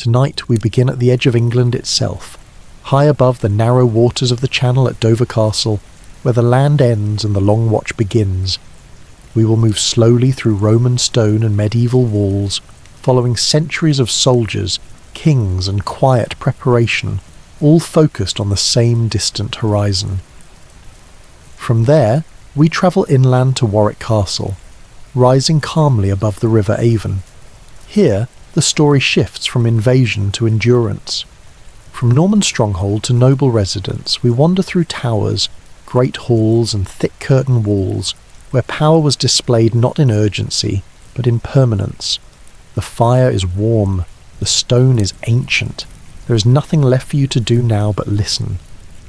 Tonight we begin at the edge of England itself, high above the narrow waters of the Channel at Dover Castle, where the land ends and the Long Watch begins. We will move slowly through Roman stone and medieval walls, following centuries of soldiers, kings and quiet preparation, all focused on the same distant horizon. From there, we travel inland to Warwick Castle, rising calmly above the River Avon. Here, the story shifts from invasion to endurance. From Norman stronghold to noble residence, we wander through towers, great halls and thick curtain walls, where power was displayed not in urgency, but in permanence. The fire is warm, the stone is ancient. There is nothing left for you to do now but listen.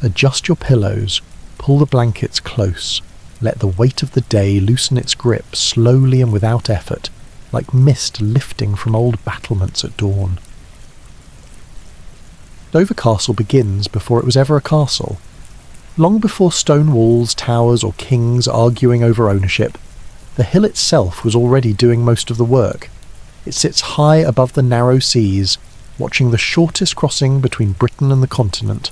Adjust your pillows, pull the blankets close, let the weight of the day loosen its grip slowly and without effort, like mist lifting from old battlements at dawn. Dover Castle begins before it was ever a castle. Long before stone walls, towers or kings arguing over ownership, the hill itself was already doing most of the work. It sits high above the narrow seas, watching the shortest crossing between Britain and the continent.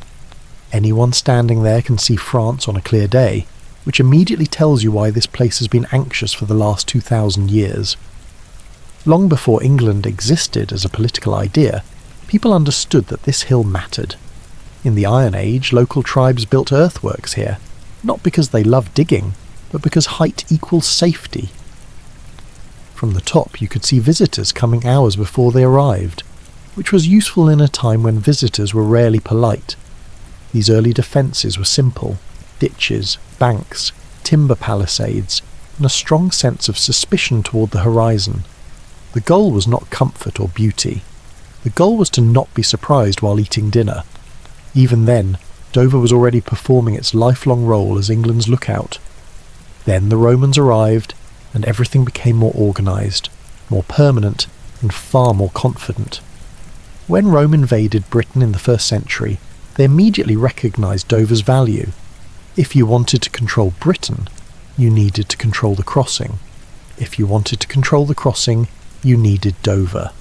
Anyone standing there can see France on a clear day, which immediately tells you why this place has been anxious for the last 2,000 years. Long before England existed as a political idea, people understood that this hill mattered. In the Iron Age, local tribes built earthworks here, not because they loved digging, but because height equals safety. From the top you could see visitors coming hours before they arrived, which was useful in a time when visitors were rarely polite. These early defences were simple: ditches, banks, timber palisades, and a strong sense of suspicion toward the horizon. The goal was not comfort or beauty. The goal was to not be surprised while eating dinner. Even then, Dover was already performing its lifelong role as England's lookout. Then the Romans arrived, and everything became more organised, more permanent, and far more confident. When Rome invaded Britain in the 1st century, they immediately recognised Dover's value. If you wanted to control Britain, you needed to control the crossing. If you wanted to control the crossing, you needed Dover.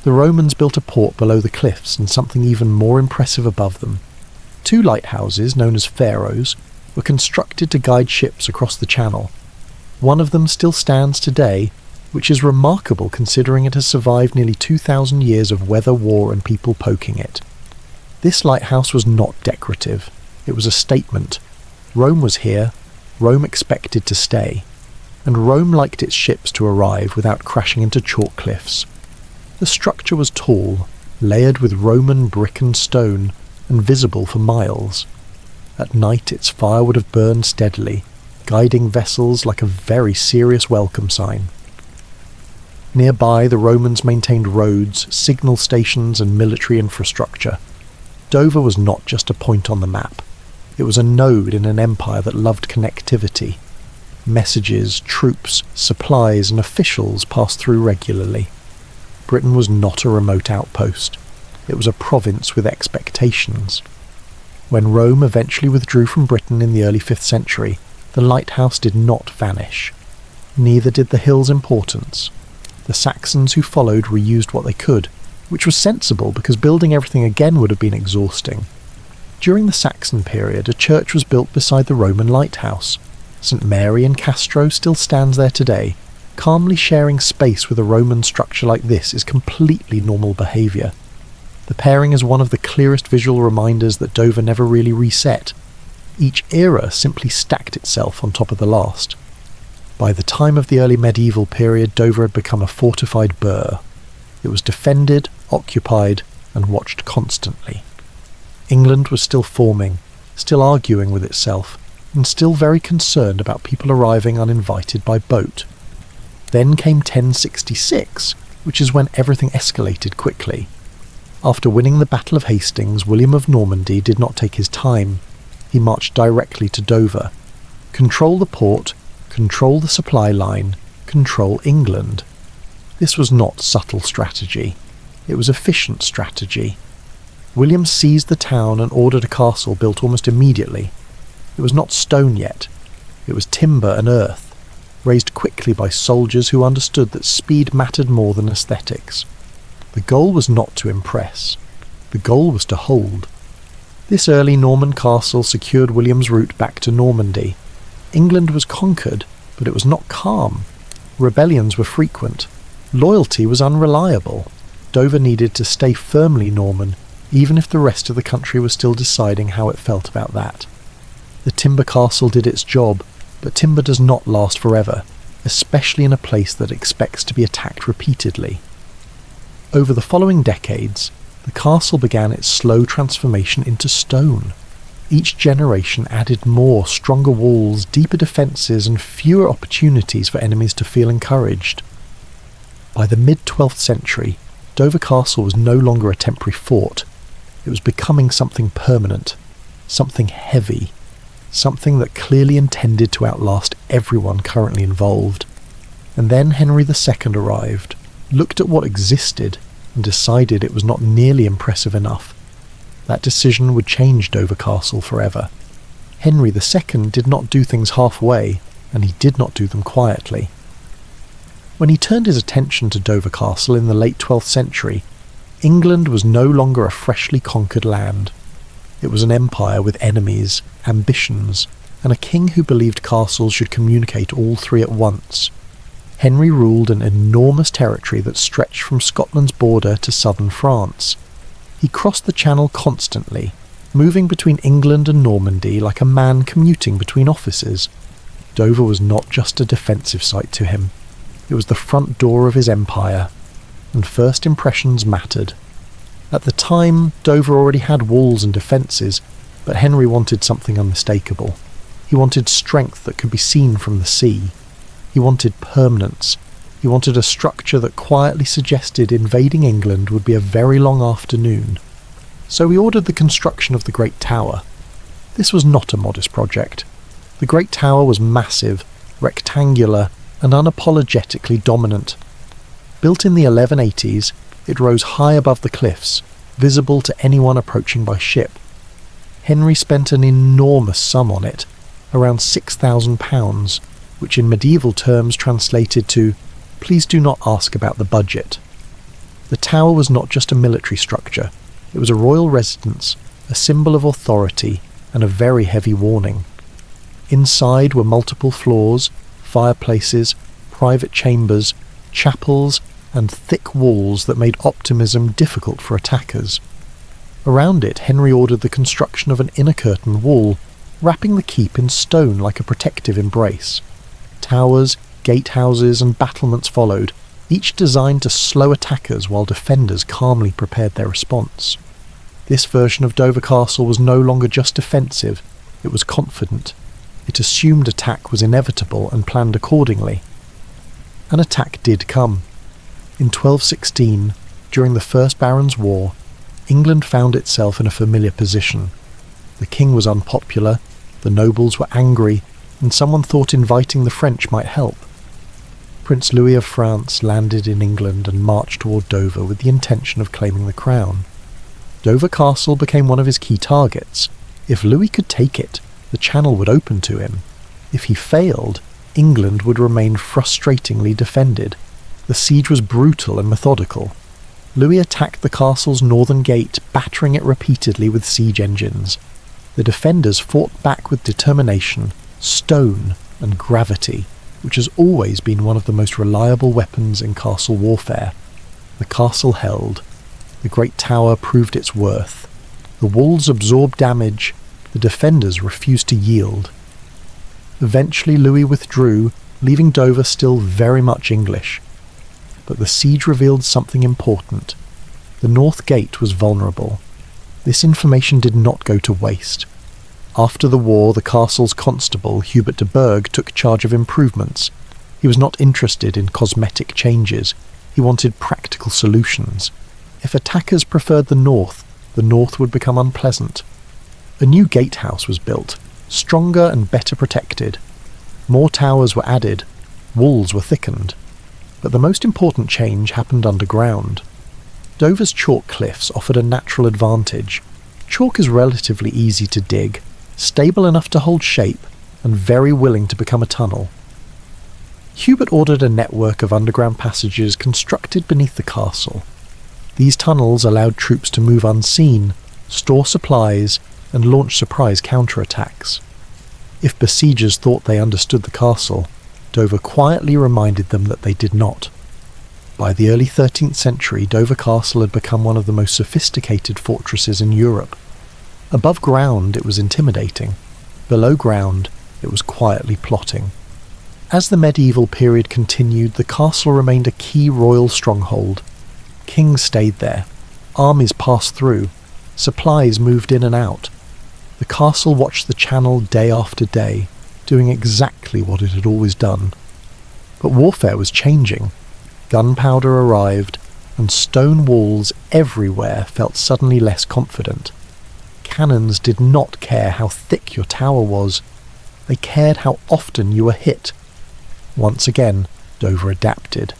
The Romans built a port below the cliffs and something even more impressive above them. 2 lighthouses, known as pharos, were constructed to guide ships across the channel. One of them still stands today, which is remarkable considering it has survived nearly 2,000 years of weather, war and people poking it. This lighthouse was not decorative. It was a statement. Rome was here, Rome expected to stay, and Rome liked its ships to arrive without crashing into chalk cliffs. The structure was tall, layered with Roman brick and stone, and visible for miles. At night its fire would have burned steadily, guiding vessels like a very serious welcome sign. Nearby, the Romans maintained roads, signal stations and military infrastructure. Dover was not just a point on the map. It was a node in an empire that loved connectivity. Messages, troops, supplies and officials passed through regularly. Britain was not a remote outpost. It was a province with expectations. When Rome eventually withdrew from Britain in the early 5th century, the lighthouse did not vanish. Neither did the hill's importance. The Saxons who followed reused what they could, which was sensible because building everything again would have been exhausting. During the Saxon period, a church was built beside the Roman lighthouse. St. Mary in Castro still stands there today. Calmly sharing space with a Roman structure like this is completely normal behaviour. The pairing is one of the clearest visual reminders that Dover never really reset. Each era simply stacked itself on top of the last. By the time of the early medieval period, Dover had become a fortified burh. It was defended, occupied, and watched constantly. England was still forming, still arguing with itself, and still very concerned about people arriving uninvited by boat. Then came 1066, which is when everything escalated quickly. After winning the Battle of Hastings, William of Normandy did not take his time. He marched directly to Dover. Control the port, control the supply line, control England. This was not subtle strategy. It was efficient strategy. William seized the town and ordered a castle built almost immediately. It was not stone yet. It was timber and earth, raised quickly by soldiers who understood that speed mattered more than aesthetics. The goal was not to impress. The goal was to hold. This early Norman castle secured William's route back to Normandy. England was conquered, but it was not calm. Rebellions were frequent. Loyalty was unreliable. Dover needed to stay firmly Norman, even if the rest of the country was still deciding how it felt about that. The timber castle did its job, but timber does not last forever, especially in a place that expects to be attacked repeatedly. Over the following decades, the castle began its slow transformation into stone. Each generation added more, stronger walls, deeper defences, and fewer opportunities for enemies to feel encouraged. By the mid-12th century, Dover Castle was no longer a temporary fort. It was becoming something permanent, something heavy, something that clearly intended to outlast everyone currently involved. And then Henry II arrived, looked at what existed, and decided it was not nearly impressive enough. That decision would change Dover Castle forever. Henry II did not do things halfway, and he did not do them quietly. When he turned his attention to Dover Castle in the late 12th century, England was no longer a freshly conquered land. It was an empire with enemies, ambitions, and a king who believed castles should communicate all three at once. Henry ruled an enormous territory that stretched from Scotland's border to southern France. He crossed the Channel constantly, moving between England and Normandy like a man commuting between offices. Dover was not just a defensive site to him. It was the front door of his empire, and first impressions mattered. At the time, Dover already had walls and defences, but Henry wanted something unmistakable. He wanted strength that could be seen from the sea. He wanted permanence. He wanted a structure that quietly suggested invading England would be a very long afternoon. So he ordered the construction of the Great Tower. This was not a modest project. The Great Tower was massive, rectangular, and unapologetically dominant. Built in the 1180s, it rose high above the cliffs, visible to anyone approaching by ship. Henry spent an enormous sum on it, around £6,000, which in medieval terms translated to, "Please do not ask about the budget." The tower was not just a military structure, it was a royal residence, a symbol of authority, and a very heavy warning. Inside were multiple floors, fireplaces, private chambers, chapels, and thick walls that made optimism difficult for attackers. Around it, Henry ordered the construction of an inner curtain wall, wrapping the keep in stone like a protective embrace. Towers, gatehouses, and battlements followed, each designed to slow attackers while defenders calmly prepared their response. This version of Dover Castle was no longer just defensive, it was confident. It assumed attack was inevitable and planned accordingly. An attack did come. In 1216, during the First Barons' War, England found itself in a familiar position. The king was unpopular, the nobles were angry, and someone thought inviting the French might help. Prince Louis of France landed in England and marched toward Dover with the intention of claiming the crown. Dover Castle became one of his key targets. If Louis could take it, the Channel would open to him. If he failed, England would remain frustratingly defended. The siege was brutal and methodical. Louis attacked the castle's northern gate, battering it repeatedly with siege engines. The defenders fought back with determination, stone, and gravity, which has always been one of the most reliable weapons in castle warfare. The castle held. The great tower proved its worth. The walls absorbed damage. The defenders refused to yield. Eventually Louis withdrew, leaving Dover still very much English. But the siege revealed something important. The north gate was vulnerable. This information did not go to waste. After the war, the castle's constable, Hubert de Burgh, took charge of improvements. He was not interested in cosmetic changes. He wanted practical solutions. If attackers preferred the north would become unpleasant. A new gatehouse was built, stronger and better protected. More towers were added, walls were thickened. But the most important change happened underground. Dover's chalk cliffs offered a natural advantage. Chalk is relatively easy to dig, stable enough to hold shape, and very willing to become a tunnel. Hubert ordered a network of underground passages constructed beneath the castle. These tunnels allowed troops to move unseen, store supplies, and launch surprise counterattacks. If besiegers thought they understood the castle, Dover quietly reminded them that they did not. By the early 13th century, Dover Castle had become one of the most sophisticated fortresses in Europe. Above ground, it was intimidating. Below ground, it was quietly plotting. As the medieval period continued, the castle remained a key royal stronghold. Kings stayed there. Armies passed through. Supplies moved in and out. The castle watched the Channel day after day, doing exactly what it had always done. But warfare was changing. Gunpowder arrived, and stone walls everywhere felt suddenly less confident. Cannons did not care how thick your tower was. They cared how often you were hit. Once again, Dover adapted.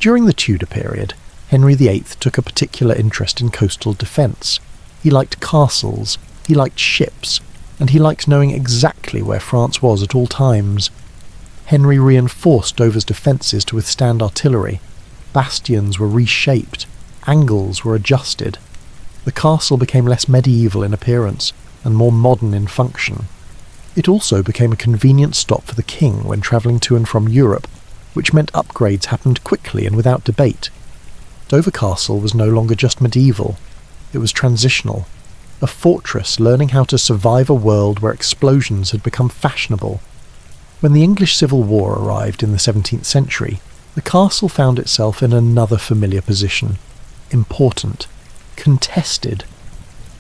During the Tudor period, Henry VIII took a particular interest in coastal defence. He liked castles, he liked ships, and he liked knowing exactly where France was at all times. Henry reinforced Dover's defences to withstand artillery. Bastions were reshaped, angles were adjusted. The castle became less medieval in appearance and more modern in function. It also became a convenient stop for the king when travelling to and from Europe, which meant upgrades happened quickly and without debate. Dover Castle was no longer just medieval, it was transitional, a fortress learning how to survive a world where explosions had become fashionable. When the English Civil War arrived in the 17th century, the castle found itself in another familiar position: important, contested,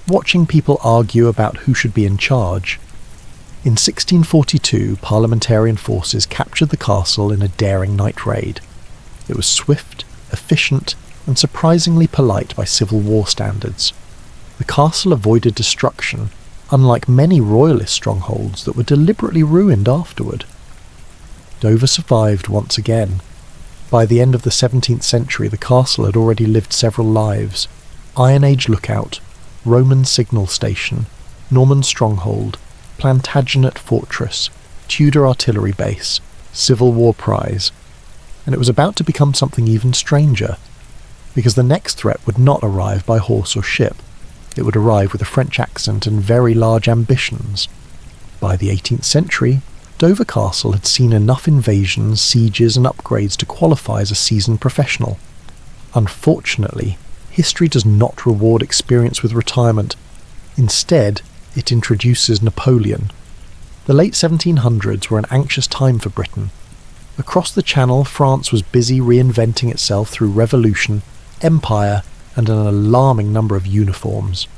watching people argue about who should be in charge. In 1642, parliamentarian forces captured the castle in a daring night raid. It was swift, efficient, and surprisingly polite by Civil War standards. The castle avoided destruction, unlike many royalist strongholds that were deliberately ruined afterward. Dover survived once again. By the end of the 17th century, the castle had already lived several lives: Iron Age lookout, Roman signal station, Norman stronghold, Plantagenet fortress, Tudor artillery base, Civil War prize. And it was about to become something even stranger, because the next threat would not arrive by horse or ship. It would arrive with a French accent and very large ambitions. By the 18th century, Dover Castle had seen enough invasions, sieges and upgrades to qualify as a seasoned professional. Unfortunately, history does not reward experience with retirement. Instead, it introduces Napoleon. The late 1700s were an anxious time for Britain. Across the Channel, France was busy reinventing itself through revolution, empire, and an alarming number of uniforms.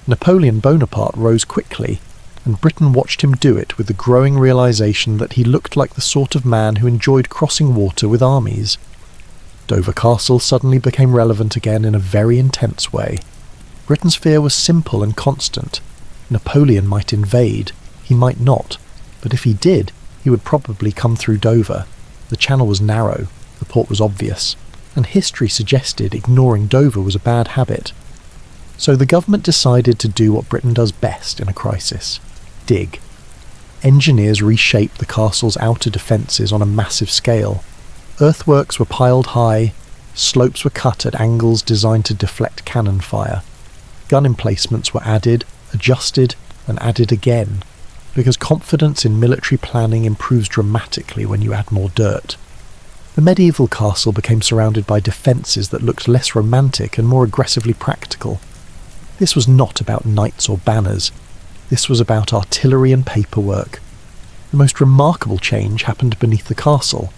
Napoleon Bonaparte rose quickly, and Britain watched him do it with the growing realization that he looked like the sort of man who enjoyed crossing water with armies. Dover Castle suddenly became relevant again in a very intense way. Britain's fear was simple and constant. Napoleon might invade, he might not, but if he did, he would probably come through Dover. The channel was narrow, the port was obvious, and history suggested ignoring Dover was a bad habit. So the government decided to do what Britain does best in a crisis: dig. Engineers reshaped the castle's outer defences on a massive scale. Earthworks were piled high, slopes were cut at angles designed to deflect cannon fire. Gun emplacements were added, adjusted, and added again, because confidence in military planning improves dramatically when you add more dirt. The medieval castle became surrounded by defences that looked less romantic and more aggressively practical. This was not about knights or banners. This was about artillery and paperwork. The most remarkable change happened beneath the castle.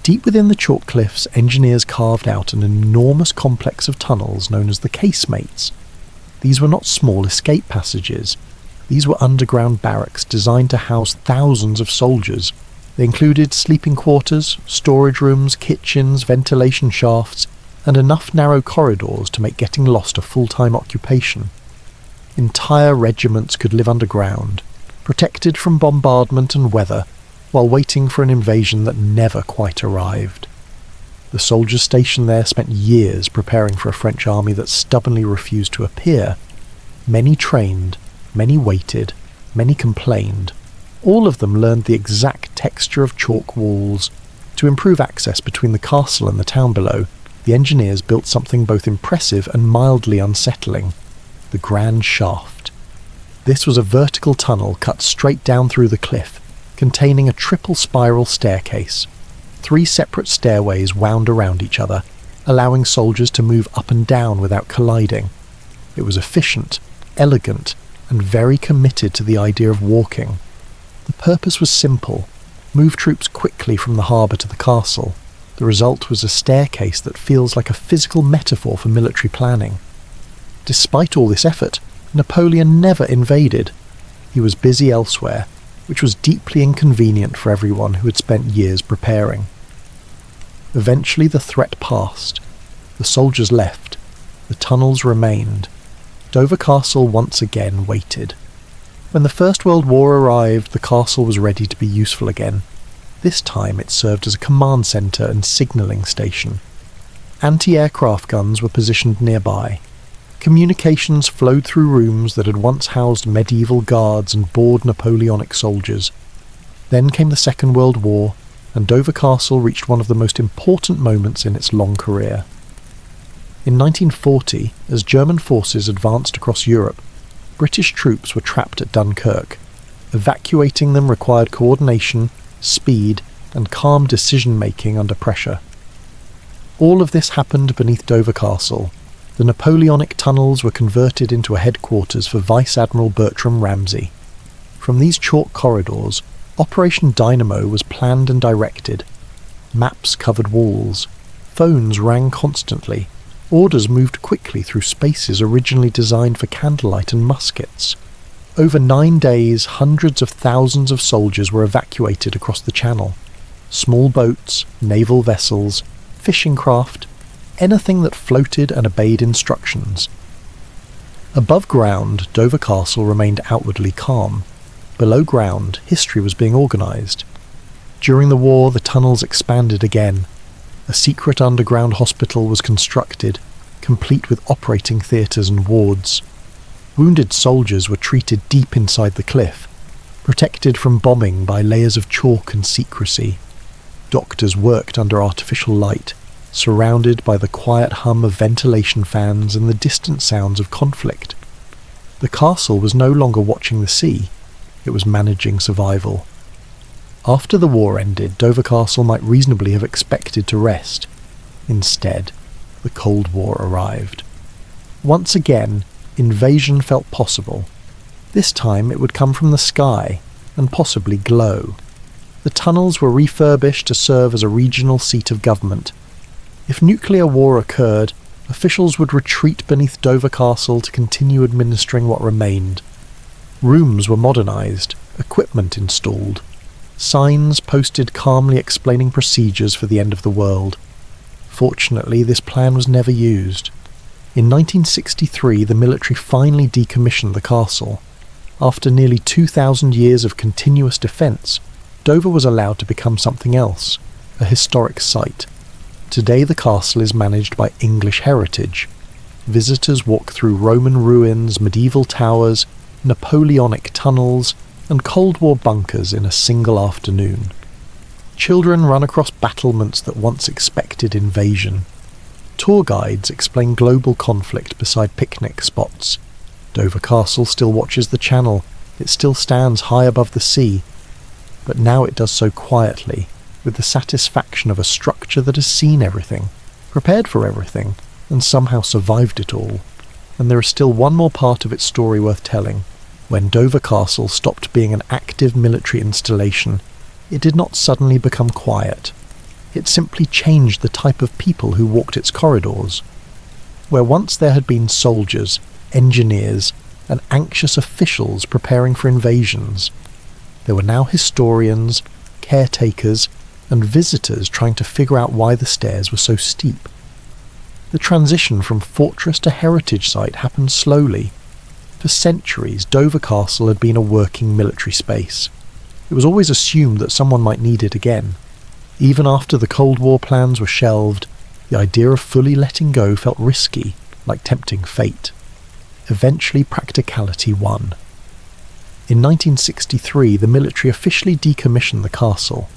Deep within the chalk cliffs, engineers carved out an enormous complex of tunnels known as the casemates. These were not small escape passages. These were underground barracks designed to house thousands of soldiers. They included sleeping quarters, storage rooms, kitchens, ventilation shafts, and enough narrow corridors to make getting lost a full-time occupation. Entire regiments could live underground, protected from bombardment and weather, while waiting for an invasion that never quite arrived. The soldiers stationed there spent years preparing for a French army that stubbornly refused to appear. Many trained, many waited, many complained. All of them learned the exact texture of chalk walls. To improve access between the castle and the town below, the engineers built something both impressive and mildly unsettling: the Grand Shaft. This was a vertical tunnel cut straight down through the cliff, containing a triple spiral staircase. 3 separate stairways wound around each other, allowing soldiers to move up and down without colliding. It was efficient, elegant, and very committed to the idea of walking. The purpose was simple: move troops quickly from the harbour to the castle. The result was a staircase that feels like a physical metaphor for military planning. Despite all this effort, Napoleon never invaded. He was busy elsewhere, which was deeply inconvenient for everyone who had spent years preparing. Eventually the threat passed. The soldiers left. The tunnels remained. Dover Castle once again waited. When the First World War arrived, the castle was ready to be useful again. This time it served as a command centre and signalling station. Anti-aircraft guns were positioned nearby. Communications flowed through rooms that had once housed medieval guards and bored Napoleonic soldiers. Then came the Second World War, and Dover Castle reached one of the most important moments in its long career. In 1940, as German forces advanced across Europe, British troops were trapped at Dunkirk. Evacuating them required coordination, speed, and calm decision-making under pressure. All of this happened beneath Dover Castle. The Napoleonic tunnels were converted into a headquarters for Vice Admiral Bertram Ramsay. From these chalk corridors, Operation Dynamo was planned and directed. Maps covered walls. Phones rang constantly. Orders moved quickly through spaces originally designed for candlelight and muskets. Over 9 days, hundreds of thousands of soldiers were evacuated across the channel. Small boats, naval vessels, fishing craft, anything that floated and obeyed instructions. Above ground, Dover Castle remained outwardly calm. Below ground, history was being organised. During the war, the tunnels expanded again. A secret underground hospital was constructed, complete with operating theatres and wards. Wounded soldiers were treated deep inside the cliff, protected from bombing by layers of chalk and secrecy. Doctors worked under artificial light, surrounded by the quiet hum of ventilation fans and the distant sounds of conflict. The castle was no longer watching the sea, it was managing survival. After the war ended, Dover Castle might reasonably have expected to rest. Instead, the Cold War arrived. Once again, invasion felt possible. This time it would come from the sky, and possibly glow. The tunnels were refurbished to serve as a regional seat of government. If nuclear war occurred, officials would retreat beneath Dover Castle to continue administering what remained. Rooms were modernised, equipment installed. Signs posted calmly explaining procedures for the end of the world. Fortunately, this plan was never used. In 1963, the military finally decommissioned the castle. After nearly 2,000 years of continuous defence, Dover was allowed to become something else, a historic site. Today the castle is managed by English Heritage. Visitors walk through Roman ruins, medieval towers, Napoleonic tunnels, and Cold War bunkers in a single afternoon. Children run across battlements that once expected invasion. Tour guides explain global conflict beside picnic spots. Dover Castle still watches the channel. It still stands high above the sea. But now it does so quietly, with the satisfaction of a structure that has seen everything, prepared for everything, and somehow survived it all. And there is still one more part of its story worth telling. When Dover Castle stopped being an active military installation, it did not suddenly become quiet. It simply changed the type of people who walked its corridors. Where once there had been soldiers, engineers, and anxious officials preparing for invasions, there were now historians, caretakers, and visitors trying to figure out why the stairs were so steep. The transition from fortress to heritage site happened slowly. For centuries, Dover Castle had been a working military space. It was always assumed that someone might need it again. Even after the Cold War plans were shelved, the idea of fully letting go felt risky, like tempting fate. Eventually practicality won. In 1963, the military officially decommissioned the castle.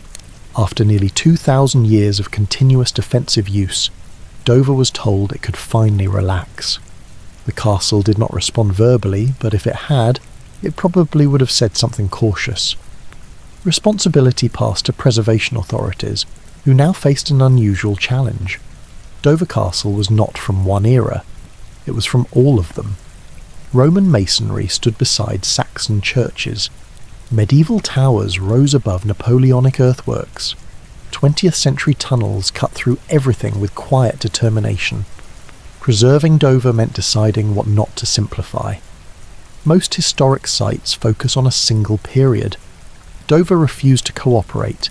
After nearly 2,000 years of continuous defensive use, Dover was told it could finally relax. The castle did not respond verbally, but if it had, it probably would have said something cautious. Responsibility passed to preservation authorities, who now faced an unusual challenge. Dover Castle was not from one era, it was from all of them. Roman masonry stood beside Saxon churches. Medieval towers rose above Napoleonic earthworks. 20th century tunnels cut through everything with quiet determination. Preserving Dover meant deciding what not to simplify. Most historic sites focus on a single period. Dover refused to cooperate.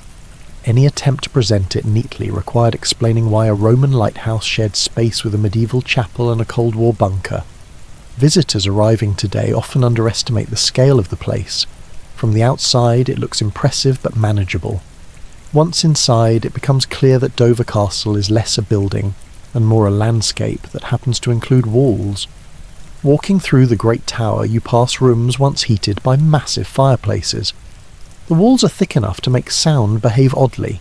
Any attempt to present it neatly required explaining why a Roman lighthouse shared space with a medieval chapel and a Cold War bunker. Visitors arriving today often underestimate the scale of the place. From the outside, it looks impressive but manageable. Once inside, it becomes clear that Dover Castle is less a building and more a landscape that happens to include walls. Walking through the Great Tower, you pass rooms once heated by massive fireplaces. The walls are thick enough to make sound behave oddly.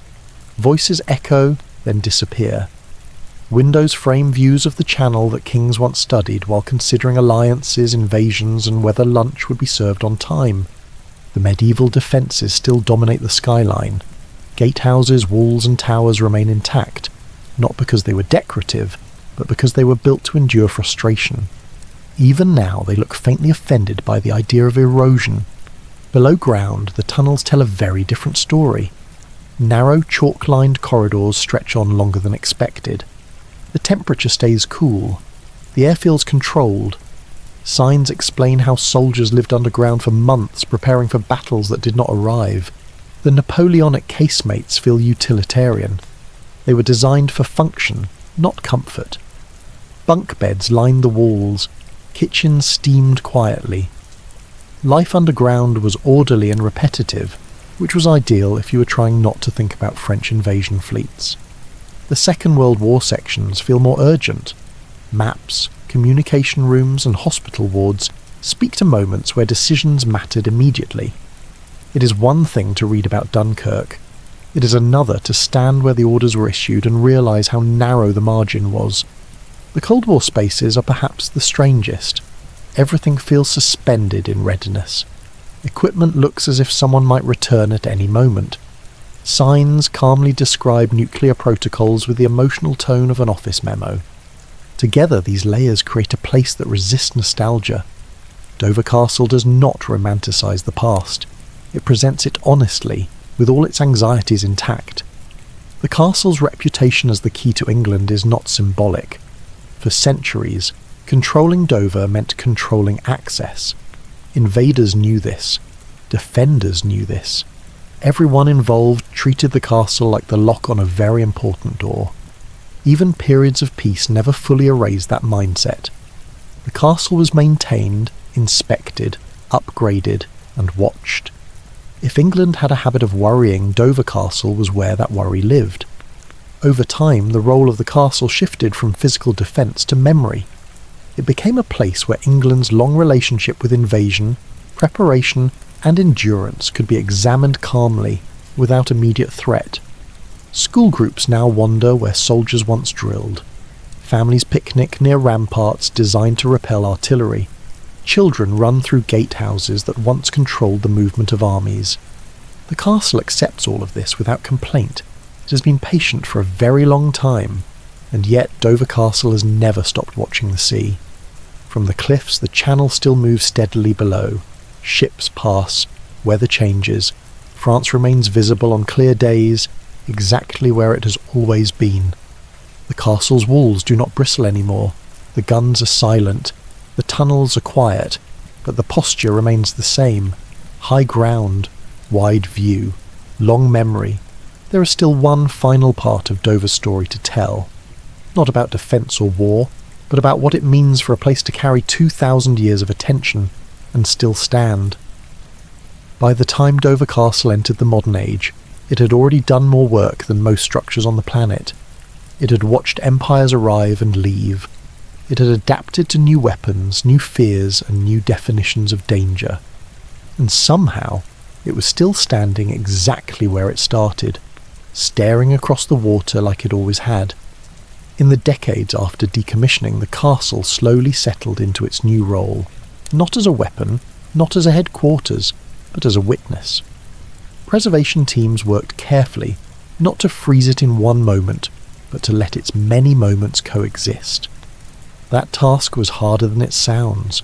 Voices echo, then disappear. Windows frame views of the channel that kings once studied while considering alliances, invasions, and whether lunch would be served on time. The medieval defences still dominate the skyline. Gatehouses, walls and towers remain intact, not because they were decorative, but because they were built to endure frustration. Even now they look faintly offended by the idea of erosion. Below ground, the tunnels tell a very different story. Narrow, chalk-lined corridors stretch on longer than expected. The temperature stays cool. The air feels controlled. Signs explain how soldiers lived underground for months preparing for battles that did not arrive. The Napoleonic casemates feel utilitarian. They were designed for function, not comfort. Bunk beds lined the walls. Kitchens steamed quietly. Life underground was orderly and repetitive, which was ideal if you were trying not to think about French invasion fleets. The Second World War sections feel more urgent. Maps, communication rooms and hospital wards speak to moments where decisions mattered immediately. It is one thing to read about Dunkirk. It is another to stand where the orders were issued and realise how narrow the margin was. The Cold War spaces are perhaps the strangest. Everything feels suspended in readiness. Equipment looks as if someone might return at any moment. Signs calmly describe nuclear protocols with the emotional tone of an office memo. Together these layers create a place that resists nostalgia. Dover Castle does not romanticise the past. It presents it honestly, with all its anxieties intact. The castle's reputation as the key to England is not symbolic. For centuries, controlling Dover meant controlling access. Invaders knew this. Defenders knew this. Everyone involved treated the castle like the lock on a very important door. Even periods of peace never fully erased that mindset. The castle was maintained, inspected, upgraded, and watched. If England had a habit of worrying, Dover Castle was where that worry lived. Over time, the role of the castle shifted from physical defence to memory. It became a place where England's long relationship with invasion, preparation, and endurance could be examined calmly, without immediate threat. School groups now wander where soldiers once drilled. Families picnic near ramparts designed to repel artillery. Children run through gatehouses that once controlled the movement of armies. The castle accepts all of this without complaint. It has been patient for a very long time, and yet Dover Castle has never stopped watching the sea. From the cliffs, the channel still moves steadily below. Ships pass, weather changes. France remains visible on clear days, exactly where it has always been. The castle's walls do not bristle anymore. The guns are silent. The tunnels are quiet, but the posture remains the same. High ground, wide view, long memory. There is still one final part of Dover's story to tell. Not about defence or war, but about what it means for a place to carry 2,000 years of attention and still stand. By the time Dover Castle entered the modern age, it had already done more work than most structures on the planet. It had watched empires arrive and leave. It had adapted to new weapons, new fears, and new definitions of danger. And somehow, it was still standing exactly where it started, staring across the water like it always had. In the decades after decommissioning, the castle slowly settled into its new role, not as a weapon, not as a headquarters, but as a witness. Preservation teams worked carefully, not to freeze it in one moment, but to let its many moments coexist. That task was harder than it sounds.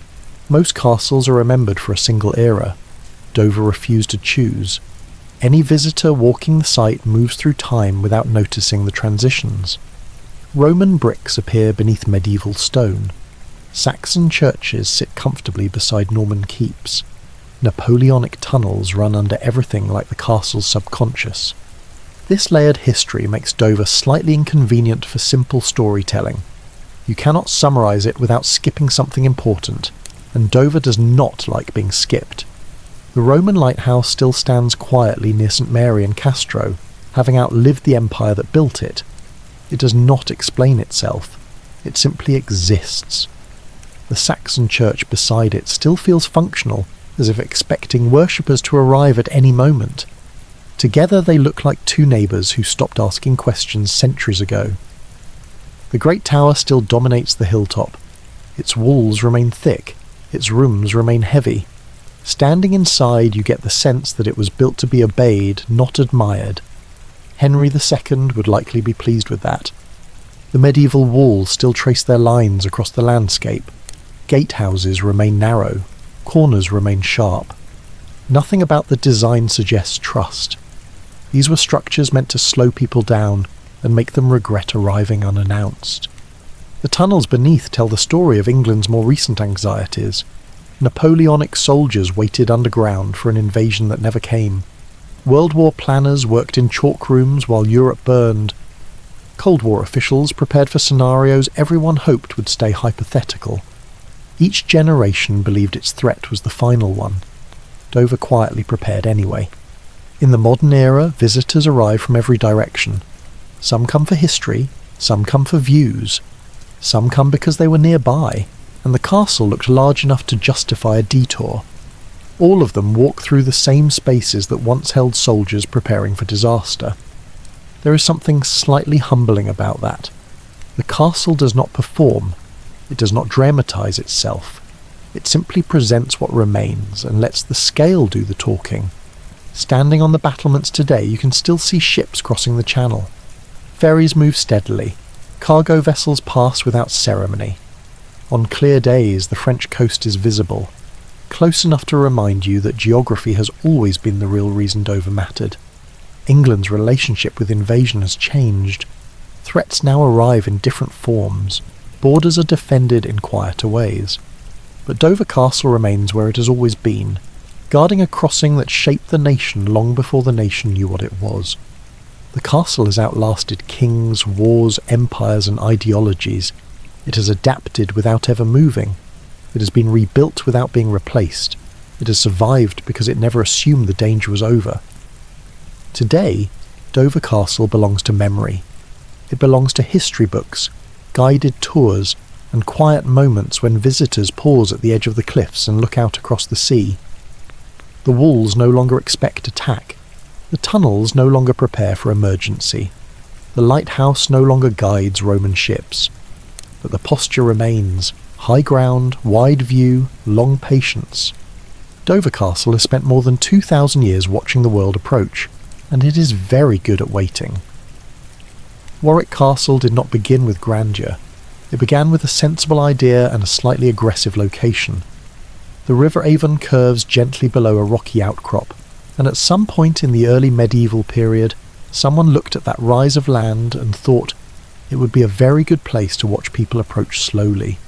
Most castles are remembered for a single era. Dover refused to choose. Any visitor walking the site moves through time without noticing the transitions. Roman bricks appear beneath medieval stone. Saxon churches sit comfortably beside Norman keeps. Napoleonic tunnels run under everything like the castle's subconscious. This layered history makes Dover slightly inconvenient for simple storytelling. You cannot summarise it without skipping something important, and Dover does not like being skipped. The Roman lighthouse still stands quietly near St Mary and Castro, having outlived the empire that built it. It does not explain itself. It simply exists. The Saxon church beside it still feels functional, as if expecting worshippers to arrive at any moment. Together they look like two neighbours who stopped asking questions centuries ago. The Great Tower still dominates the hilltop. Its walls remain thick, its rooms remain heavy. Standing inside, you get the sense that it was built to be obeyed, not admired. Henry II would likely be pleased with that. The medieval walls still trace their lines across the landscape. Gatehouses remain narrow, corners remain sharp. Nothing about the design suggests trust. These were structures meant to slow people down and make them regret arriving unannounced. The tunnels beneath tell the story of England's more recent anxieties. Napoleonic soldiers waited underground for an invasion that never came. World War planners worked in chalk rooms while Europe burned. Cold War officials prepared for scenarios everyone hoped would stay hypothetical. Each generation believed its threat was the final one. Dover quietly prepared anyway. In the modern era, visitors arrive from every direction. Some come for history, some come for views. Some come because they were nearby, and the castle looked large enough to justify a detour. All of them walk through the same spaces that once held soldiers preparing for disaster. There is something slightly humbling about that. The castle does not perform. It does not dramatise itself. It simply presents what remains and lets the scale do the talking. Standing on the battlements today, you can still see ships crossing the channel. Ferries move steadily. Cargo vessels pass without ceremony. On clear days, the French coast is visible, close enough to remind you that geography has always been the real reason Dover mattered. England's relationship with invasion has changed. Threats now arrive in different forms. Borders are defended in quieter ways. But Dover Castle remains where it has always been, guarding a crossing that shaped the nation long before the nation knew what it was. The castle has outlasted kings, wars, empires and ideologies. It has adapted without ever moving. It has been rebuilt without being replaced. It has survived because it never assumed the danger was over. Today, Dover Castle belongs to memory. It belongs to history books, guided tours, and quiet moments when visitors pause at the edge of the cliffs and look out across the sea. The walls no longer expect attack. The tunnels no longer prepare for emergency. The lighthouse no longer guides Roman ships. But the posture remains: high ground, wide view, long patience. Dover Castle has spent more than 2,000 years watching the world approach, and it is very good at waiting. Warwick Castle did not begin with grandeur. It began with a sensible idea and a slightly aggressive location. The River Avon curves gently below a rocky outcrop, and at some point in the early medieval period, someone looked at that rise of land and thought it would be a very good place to watch people approach slowly,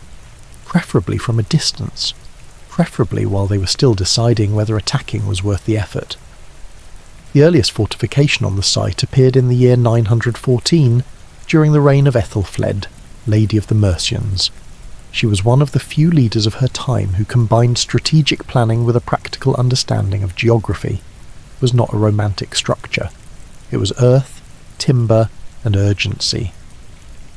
preferably from a distance, preferably while they were still deciding whether attacking was worth the effort. The earliest fortification on the site appeared in the year 914, during the reign of Ethelfled, Lady of the Mercians. She was one of the few leaders of her time who combined strategic planning with a practical understanding of geography. It was not a romantic structure. It was earth, timber, and urgency.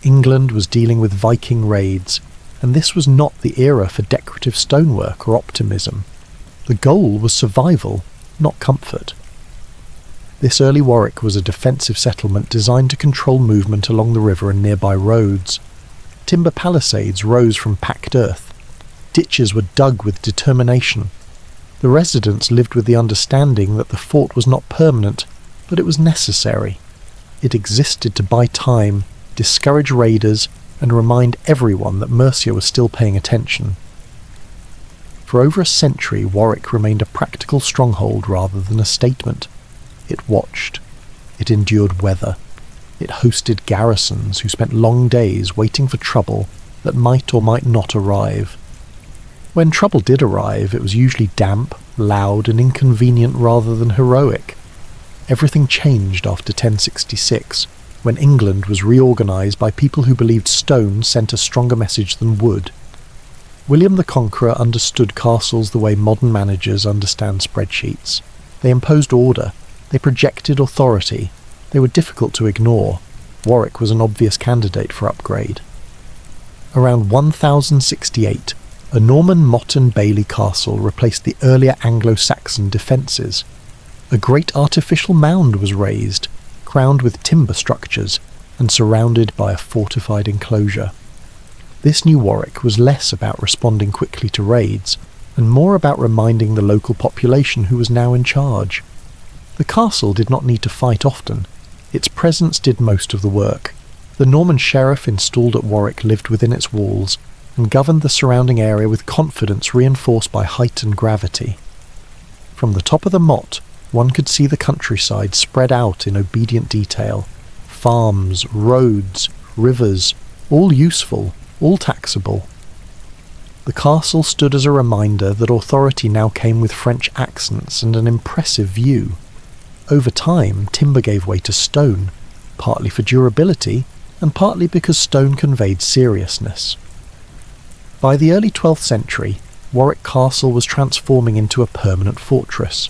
England was dealing with Viking raids, and this was not the era for decorative stonework or optimism. The goal was survival, not comfort. This early Warwick was a defensive settlement designed to control movement along the river and nearby roads. Timber palisades rose from packed earth. Ditches were dug with determination. The residents lived with the understanding that the fort was not permanent, but it was necessary. It existed to buy time, discourage raiders, and remind everyone that Mercia was still paying attention. For over a century, Warwick remained a practical stronghold rather than a statement. It watched. It endured weather. It hosted garrisons who spent long days waiting for trouble that might or might not arrive. When trouble did arrive, it was usually damp, loud, and inconvenient rather than heroic. Everything changed after 1066, when England was reorganised by people who believed stone sent a stronger message than wood. William the Conqueror understood castles the way modern managers understand spreadsheets. They imposed order. They projected authority. They were difficult to ignore. Warwick was an obvious candidate for upgrade. Around 1068, a Norman motte and bailey castle replaced the earlier Anglo-Saxon defences. A great artificial mound was raised, crowned with timber structures, and surrounded by a fortified enclosure. This new Warwick was less about responding quickly to raids, and more about reminding the local population who was now in charge. The castle did not need to fight often. Its presence did most of the work. The Norman sheriff installed at Warwick lived within its walls, and governed the surrounding area with confidence reinforced by height and gravity. From the top of the motte, one could see the countryside spread out in obedient detail. Farms, roads, rivers, all useful, all taxable. The castle stood as a reminder that authority now came with French accents and an impressive view. Over time, timber gave way to stone, partly for durability, and partly because stone conveyed seriousness. By the early 12th century, Warwick Castle was transforming into a permanent fortress.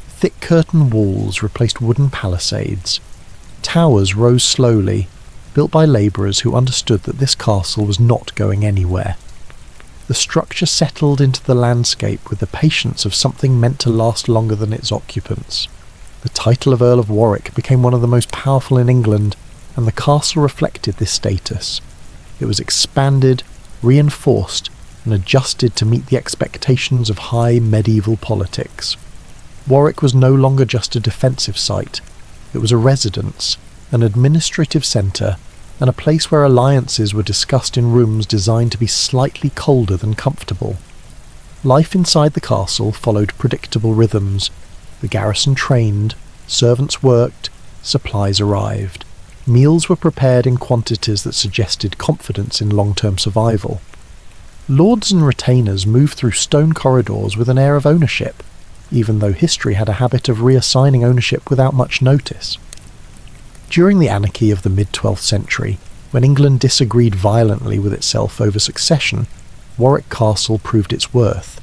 Thick curtain walls replaced wooden palisades. Towers rose slowly, built by labourers who understood that this castle was not going anywhere. The structure settled into the landscape with the patience of something meant to last longer than its occupants. The title of Earl of Warwick became one of the most powerful in England, and the castle reflected this status. It was expanded, reinforced, and adjusted to meet the expectations of high medieval politics. Warwick was no longer just a defensive site. It was a residence, an administrative centre, and a place where alliances were discussed in rooms designed to be slightly colder than comfortable. Life inside the castle followed predictable rhythms. The garrison trained, servants worked, supplies arrived. Meals were prepared in quantities that suggested confidence in long-term survival. Lords and retainers moved through stone corridors with an air of ownership, even though history had a habit of reassigning ownership without much notice. During the anarchy of the mid-12th century, when England disagreed violently with itself over succession, Warwick Castle proved its worth.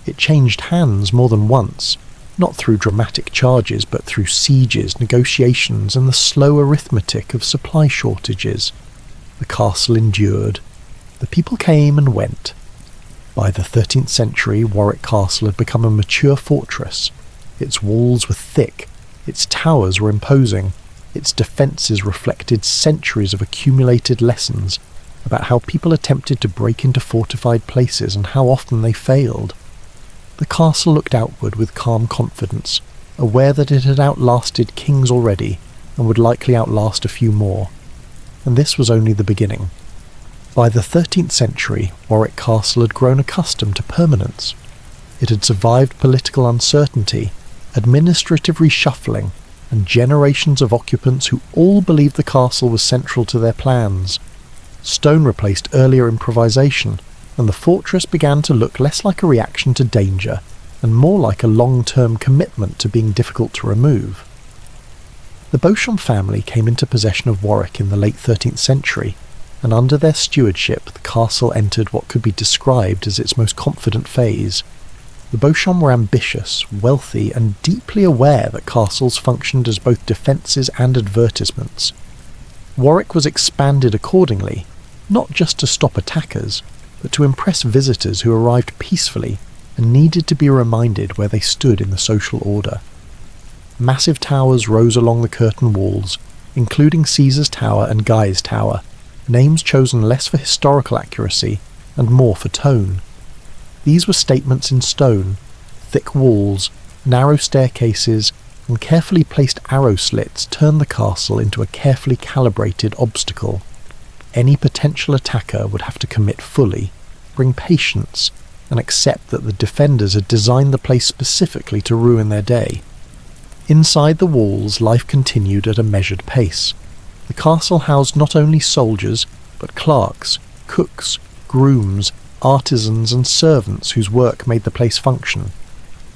It changed hands more than once, not through dramatic charges but through sieges, negotiations, and the slow arithmetic of supply shortages. The castle endured. The people came and went. By the 13th century, Warwick Castle had become a mature fortress. Its walls were thick, its towers were imposing, its defences reflected centuries of accumulated lessons about how people attempted to break into fortified places and how often they failed. The castle looked outward with calm confidence, aware that it had outlasted kings already and would likely outlast a few more. And this was only the beginning. By the 13th century, Warwick Castle had grown accustomed to permanence. It had survived political uncertainty, administrative reshuffling, and generations of occupants who all believed the castle was central to their plans. Stone replaced earlier improvisation, and the fortress began to look less like a reaction to danger and more like a long-term commitment to being difficult to remove. The Beauchamp family came into possession of Warwick in the late 13th century, and under their stewardship the castle entered what could be described as its most confident phase. The Beauchamp were ambitious, wealthy, and deeply aware that castles functioned as both defences and advertisements. Warwick was expanded accordingly, not just to stop attackers, but to impress visitors who arrived peacefully and needed to be reminded where they stood in the social order. Massive towers rose along the curtain walls, including Caesar's Tower and Guy's Tower, names chosen less for historical accuracy and more for tone. These were statements in stone, thick walls, narrow staircases, and carefully placed arrow slits turned the castle into a carefully calibrated obstacle. Any potential attacker would have to commit fully, bring patience, and accept that the defenders had designed the place specifically to ruin their day. Inside the walls, life continued at a measured pace. The castle housed not only soldiers, but clerks, cooks, grooms, artisans and servants whose work made the place function.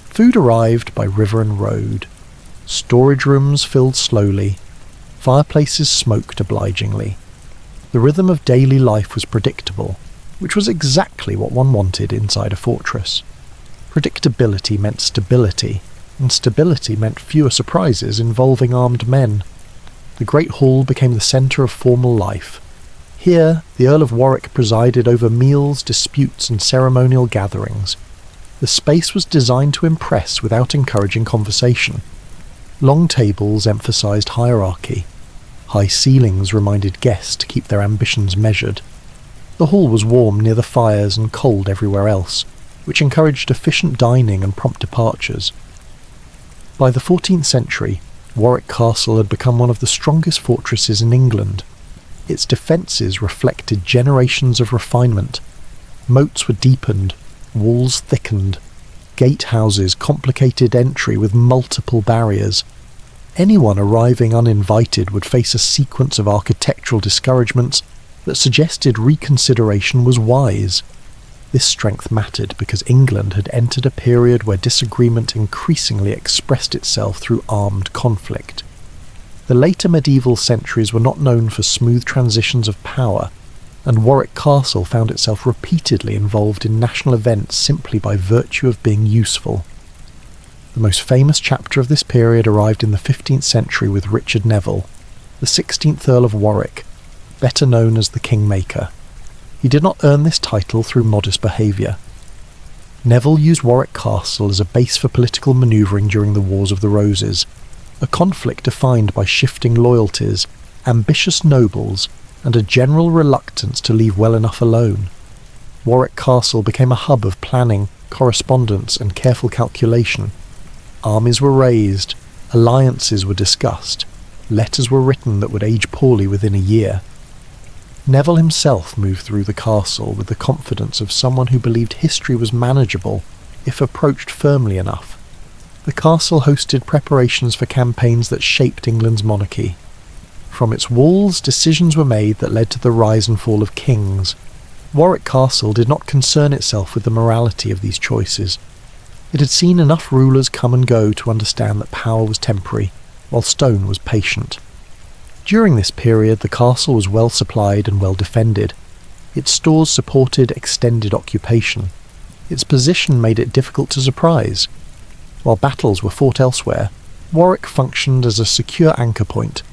Food arrived by river and road. Storage rooms filled slowly. Fireplaces smoked obligingly. The rhythm of daily life was predictable, which was exactly what one wanted inside a fortress. Predictability meant stability, and stability meant fewer surprises involving armed men. The Great Hall became the centre of formal life. Here, the Earl of Warwick presided over meals, disputes, and ceremonial gatherings. The space was designed to impress without encouraging conversation. Long tables emphasised hierarchy. High ceilings reminded guests to keep their ambitions measured. The hall was warm near the fires and cold everywhere else, which encouraged efficient dining and prompt departures. By the 14th century, Warwick Castle had become one of the strongest fortresses in England. Its defences reflected generations of refinement. Moats were deepened, walls thickened, gatehouses complicated entry with multiple barriers. Anyone arriving uninvited would face a sequence of architectural discouragements that suggested reconsideration was wise. This strength mattered because England had entered a period where disagreement increasingly expressed itself through armed conflict. The later medieval centuries were not known for smooth transitions of power, and Warwick Castle found itself repeatedly involved in national events simply by virtue of being useful. The most famous chapter of this period arrived in the 15th century with Richard Neville, the 16th Earl of Warwick, better known as the Kingmaker. He did not earn this title through modest behaviour. Neville used Warwick Castle as a base for political manoeuvring during the Wars of the Roses, a conflict defined by shifting loyalties, ambitious nobles, and a general reluctance to leave well enough alone. Warwick Castle became a hub of planning, correspondence, and careful calculation. Armies were raised, alliances were discussed, letters were written that would age poorly within a year. Neville himself moved through the castle with the confidence of someone who believed history was manageable if approached firmly enough. The castle hosted preparations for campaigns that shaped England's monarchy. From its walls, decisions were made that led to the rise and fall of kings. Warwick Castle did not concern itself with the morality of these choices. It had seen enough rulers come and go to understand that power was temporary, while stone was patient. During this period, the castle was well supplied and well defended. Its stores supported extended occupation. Its position made it difficult to surprise. While battles were fought elsewhere, Warwick functioned as a secure anchor point,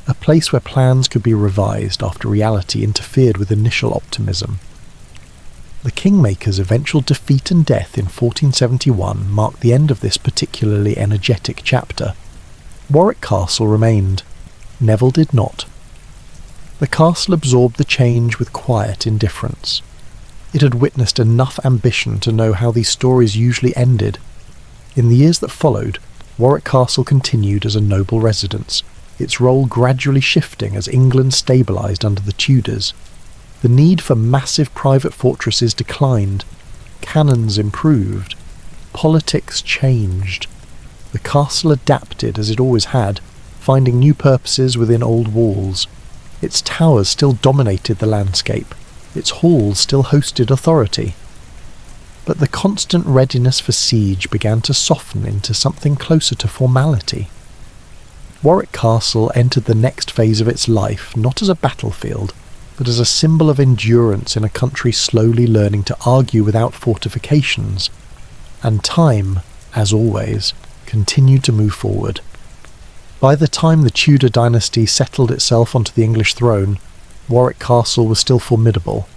a place where plans could be revised after reality interfered with initial optimism. The Kingmaker's eventual defeat and death in 1471 marked the end of this particularly energetic chapter. Warwick Castle remained. Neville did not. The castle absorbed the change with quiet indifference. It had witnessed enough ambition to know how these stories usually ended. In the years that followed, Warwick Castle continued as a noble residence, its role gradually shifting as England stabilised under the Tudors. The need for massive private fortresses declined, cannons improved, politics changed. The castle adapted as it always had, finding new purposes within old walls. Its towers still dominated the landscape, its halls still hosted authority. But the constant readiness for siege began to soften into something closer to formality. Warwick Castle entered the next phase of its life not as a battlefield, but as a symbol of endurance in a country slowly learning to argue without fortifications. And time, as always, continued to move forward. By the time the Tudor dynasty settled itself onto the English throne, Warwick Castle was still formidable,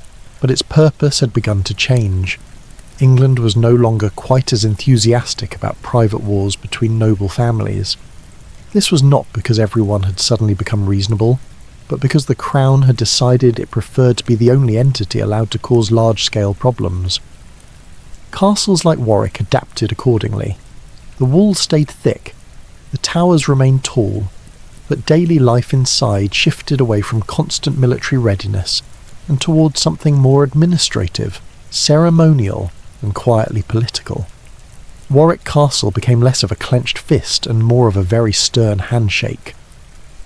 but its purpose had begun to change. England was no longer quite as enthusiastic about private wars between noble families. This was not because everyone had suddenly become reasonable, but because the Crown had decided it preferred to be the only entity allowed to cause large-scale problems. Castles like Warwick adapted accordingly. The walls stayed thick, the towers remained tall, but daily life inside shifted away from constant military readiness and towards something more administrative, ceremonial, and quietly political. Warwick Castle became less of a clenched fist and more of a very stern handshake.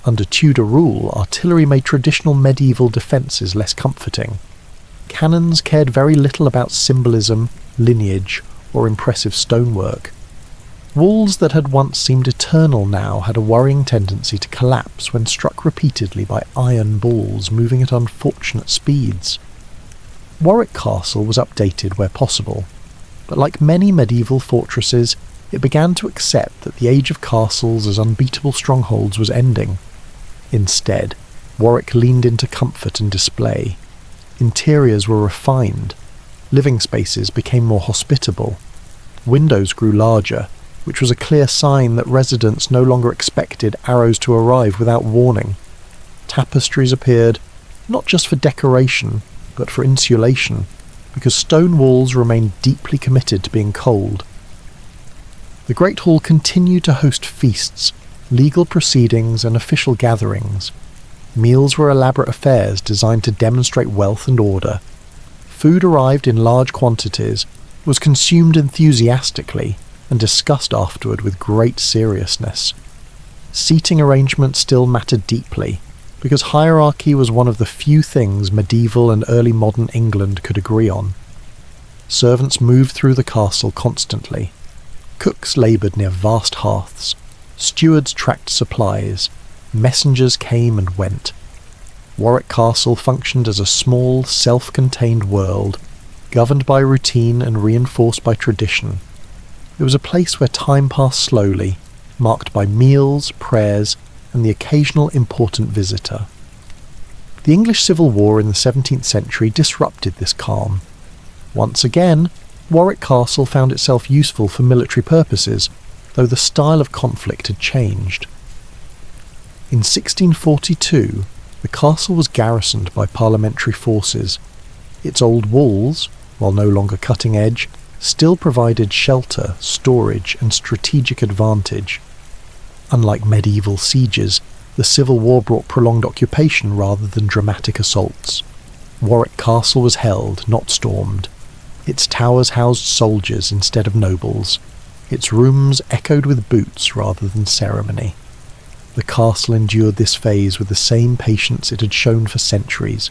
Under Tudor rule, artillery made traditional medieval defences less comforting. Cannons cared very little about symbolism, lineage, or impressive stonework. Walls that had once seemed eternal now had a worrying tendency to collapse when struck repeatedly by iron balls moving at unfortunate speeds. Warwick Castle was updated where possible, but like many medieval fortresses, it began to accept that the age of castles as unbeatable strongholds was ending. Instead, Warwick leaned into comfort and display. Interiors were refined. Living spaces became more hospitable. Windows grew larger, which was a clear sign that residents no longer expected arrows to arrive without warning. Tapestries appeared, not just for decoration, but for insulation, because stone walls remained deeply committed to being cold. The Great Hall continued to host feasts, legal proceedings and official gatherings. Meals were elaborate affairs designed to demonstrate wealth and order. Food arrived in large quantities, was consumed enthusiastically, and discussed afterward with great seriousness. Seating arrangements still mattered deeply, because hierarchy was one of the few things medieval and early modern England could agree on. Servants moved through the castle constantly. Cooks laboured near vast hearths. Stewards tracked supplies. Messengers came and went. Warwick Castle functioned as a small, self-contained world, governed by routine and reinforced by tradition. It was a place where time passed slowly, marked by meals, prayers, and the occasional important visitor. The English Civil War in the 17th century disrupted this calm. Once again, Warwick Castle found itself useful for military purposes, though the style of conflict had changed. In 1642, the castle was garrisoned by parliamentary forces. Its old walls, while no longer cutting edge, still provided shelter, storage, and strategic advantage. Unlike medieval sieges, the Civil War brought prolonged occupation rather than dramatic assaults. Warwick Castle was held, not stormed. Its towers housed soldiers instead of nobles. Its rooms echoed with boots rather than ceremony. The castle endured this phase with the same patience it had shown for centuries.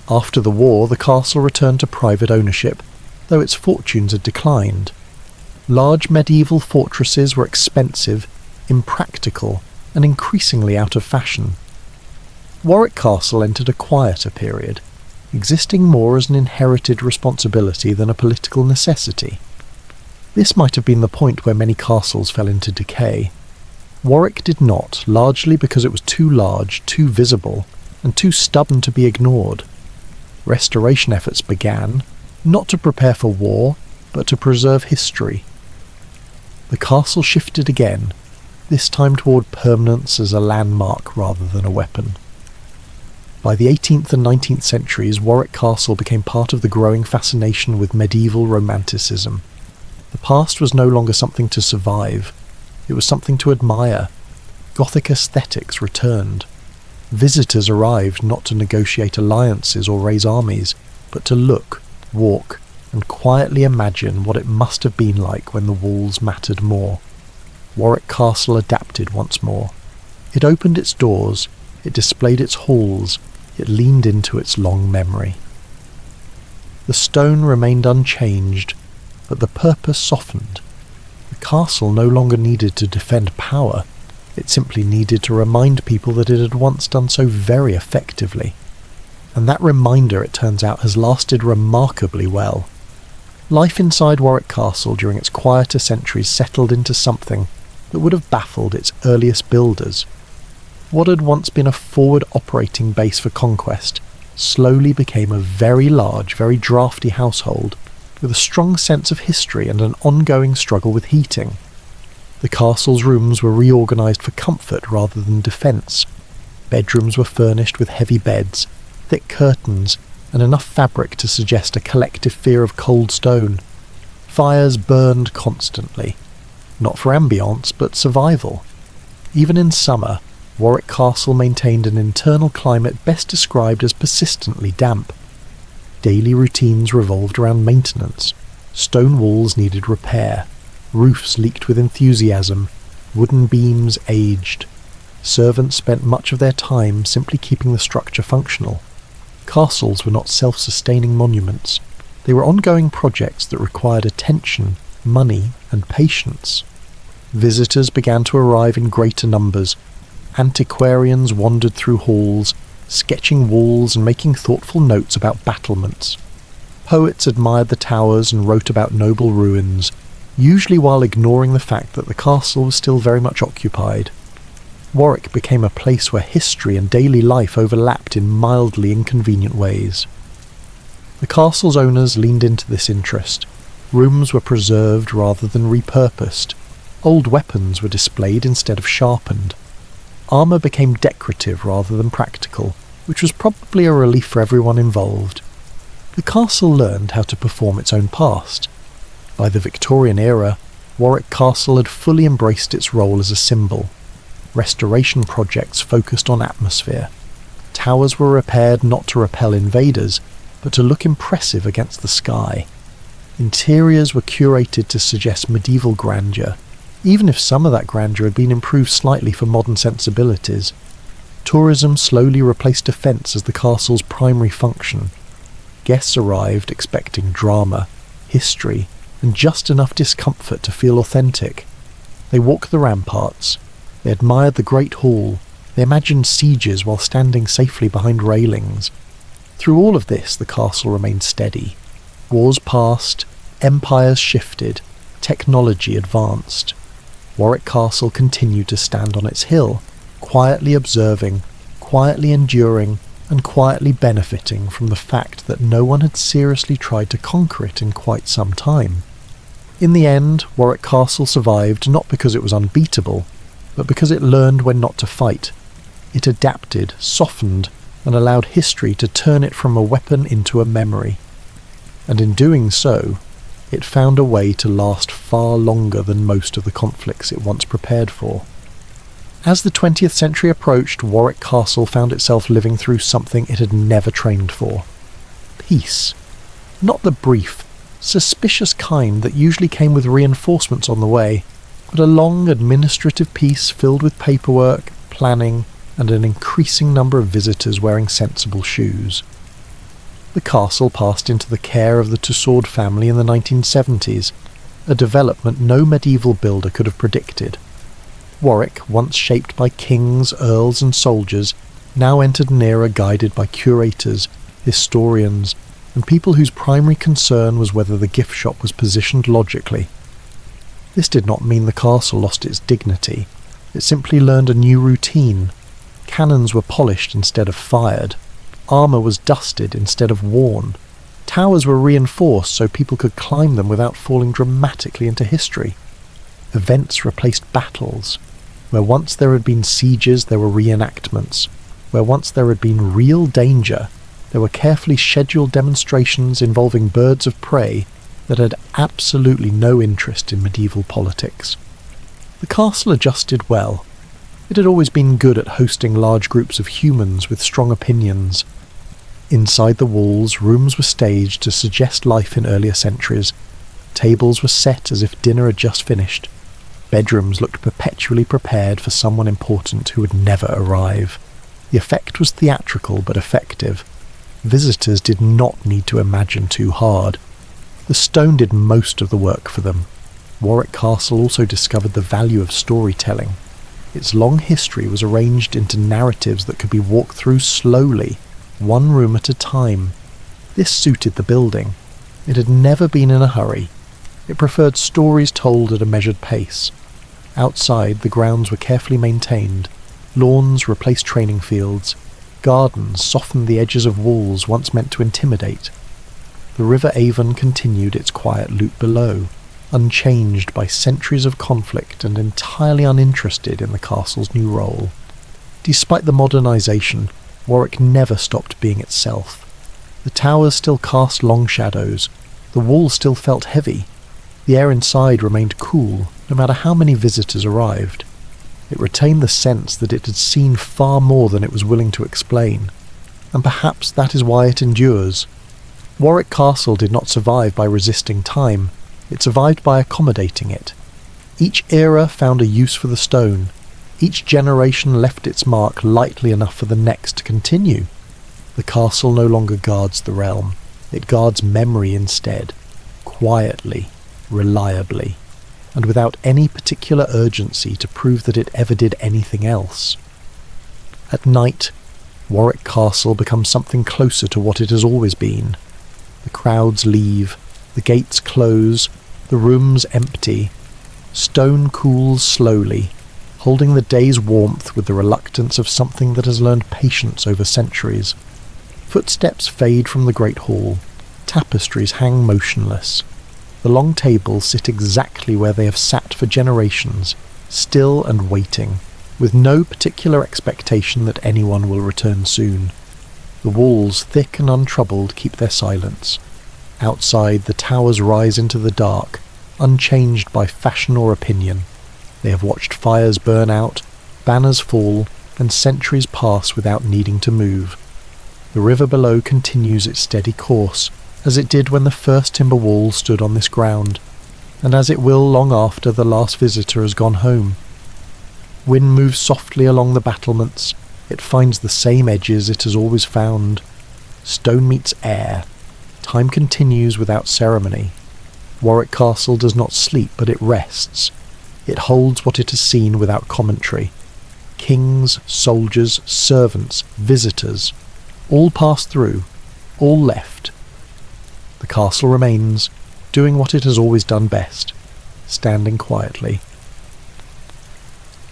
After the war, the castle returned to private ownership, though its fortunes had declined. Large medieval fortresses were expensive, impractical, and increasingly out of fashion. Warwick Castle entered a quieter period, existing more as an inherited responsibility than a political necessity. This might have been the point where many castles fell into decay. Warwick did not, largely because it was too large, too visible, and too stubborn to be ignored. Restoration efforts began, not to prepare for war, but to preserve history. The castle shifted again, this time toward permanence as a landmark rather than a weapon. By the 18th and 19th centuries, Warwick Castle became part of the growing fascination with medieval romanticism. The past was no longer something to survive, it was something to admire. Gothic aesthetics returned. Visitors arrived not to negotiate alliances or raise armies, but to look, walk, and quietly imagine what it must have been like when the walls mattered more. Warwick Castle adapted once more. It opened its doors, it displayed its halls, it leaned into its long memory. The stone remained unchanged, but the purpose softened. The castle no longer needed to defend power, it simply needed to remind people that it had once done so very effectively. And that reminder, it turns out, has lasted remarkably well. Life inside Warwick Castle during its quieter centuries settled into something that would have baffled its earliest builders. What had once been a forward operating base for conquest slowly became a very large, very drafty household with a strong sense of history and an ongoing struggle with heating. The castle's rooms were reorganised for comfort rather than defence. Bedrooms were furnished with heavy beds, thick curtains, and enough fabric to suggest a collective fear of cold stone. Fires burned constantly, not for ambience, but survival. Even in summer, Warwick Castle maintained an internal climate best described as persistently damp. Daily routines revolved around maintenance. Stone walls needed repair, roofs leaked with enthusiasm, wooden beams aged. Servants spent much of their time simply keeping the structure functional. Castles were not self-sustaining monuments. They were ongoing projects that required attention, money, and patience. Visitors began to arrive in greater numbers. Antiquarians wandered through halls, sketching walls and making thoughtful notes about battlements. Poets admired the towers and wrote about noble ruins, usually while ignoring the fact that the castle was still very much occupied. Warwick became a place where history and daily life overlapped in mildly inconvenient ways. The castle's owners leaned into this interest. Rooms were preserved rather than repurposed. Old weapons were displayed instead of sharpened. Armour became decorative rather than practical, which was probably a relief for everyone involved. The castle learned how to perform its own past. By the Victorian era, Warwick Castle had fully embraced its role as a symbol. Restoration projects focused on atmosphere. Towers were repaired not to repel invaders, but to look impressive against the sky. Interiors were curated to suggest medieval grandeur, even if some of that grandeur had been improved slightly for modern sensibilities. Tourism slowly replaced defence as the castle's primary function. Guests arrived expecting drama, history, and just enough discomfort to feel authentic. They walked the ramparts. They admired the Great Hall. They imagined sieges while standing safely behind railings. Through all of this, the castle remained steady. Wars passed, empires shifted, technology advanced. Warwick Castle continued to stand on its hill, quietly observing, quietly enduring, and quietly benefiting from the fact that no one had seriously tried to conquer it in quite some time. In the end, Warwick Castle survived not because it was unbeatable, but because it learned when not to fight. It adapted, softened, and allowed history to turn it from a weapon into a memory. And in doing so, it found a way to last far longer than most of the conflicts it once prepared for. As the 20th century approached, Warwick Castle found itself living through something it had never trained for. Peace. Not the brief, suspicious kind that usually came with reinforcements on the way, but a long administrative peace filled with paperwork, planning, and an increasing number of visitors wearing sensible shoes. The castle passed into the care of the Tussaud family in the 1970s, a development no medieval builder could have predicted. Warwick, once shaped by kings, earls and soldiers, now entered an era guided by curators, historians, and people whose primary concern was whether the gift shop was positioned logically. This did not mean the castle lost its dignity. It simply learned a new routine. Cannons were polished instead of fired. Armour was dusted instead of worn. Towers were reinforced so people could climb them without falling dramatically into history. Events replaced battles. Where once there had been sieges, there were reenactments. Where once there had been real danger, there were carefully scheduled demonstrations involving birds of prey that had absolutely no interest in medieval politics. The castle adjusted well. It had always been good at hosting large groups of humans with strong opinions. Inside the walls, rooms were staged to suggest life in earlier centuries. Tables were set as if dinner had just finished. Bedrooms looked perpetually prepared for someone important who would never arrive. The effect was theatrical but effective. Visitors did not need to imagine too hard. The stone did most of the work for them. Warwick Castle also discovered the value of storytelling. Its long history was arranged into narratives that could be walked through slowly, one room at a time. This suited the building. It had never been in a hurry. It preferred stories told at a measured pace. Outside, the grounds were carefully maintained. Lawns replaced training fields. Gardens softened the edges of walls once meant to intimidate. The River Avon continued its quiet loop below. unchanged by centuries of conflict and entirely uninterested in the castle's new role. Despite the modernisation, Warwick never stopped being itself. The towers still cast long shadows, the walls still felt heavy, the air inside remained cool no matter how many visitors arrived. It retained the sense that it had seen far more than it was willing to explain, and perhaps that is why it endures. Warwick Castle did not survive by resisting time, it survived by accommodating it. Each era found a use for the stone, each generation left its mark lightly enough for the next to continue. The castle no longer guards the realm, it guards memory instead, quietly, reliably, and without any particular urgency to prove that it ever did anything else. At night, Warwick Castle becomes something closer to what it has always been. The crowds leave, the gates close, the rooms empty. Stone cools slowly, holding the day's warmth with the reluctance of something that has learned patience over centuries. Footsteps fade from the great hall. Tapestries hang motionless. The long tables sit exactly where they have sat for generations, still and waiting, with no particular expectation that anyone will return soon. The walls, thick and untroubled, keep their silence. Outside, the towers rise into the dark, unchanged by fashion or opinion. They have watched fires burn out, banners fall, and centuries pass without needing to move. The river below continues its steady course, as it did when the first timber wall stood on this ground, and as it will long after the last visitor has gone home. Wind moves softly along the battlements, it finds the same edges it has always found. Stone meets air. Time continues without ceremony. Warwick Castle does not sleep, but it rests. It holds what it has seen without commentary. Kings, soldiers, servants, visitors, all passed through, all left. The castle remains, doing what it has always done best, standing quietly.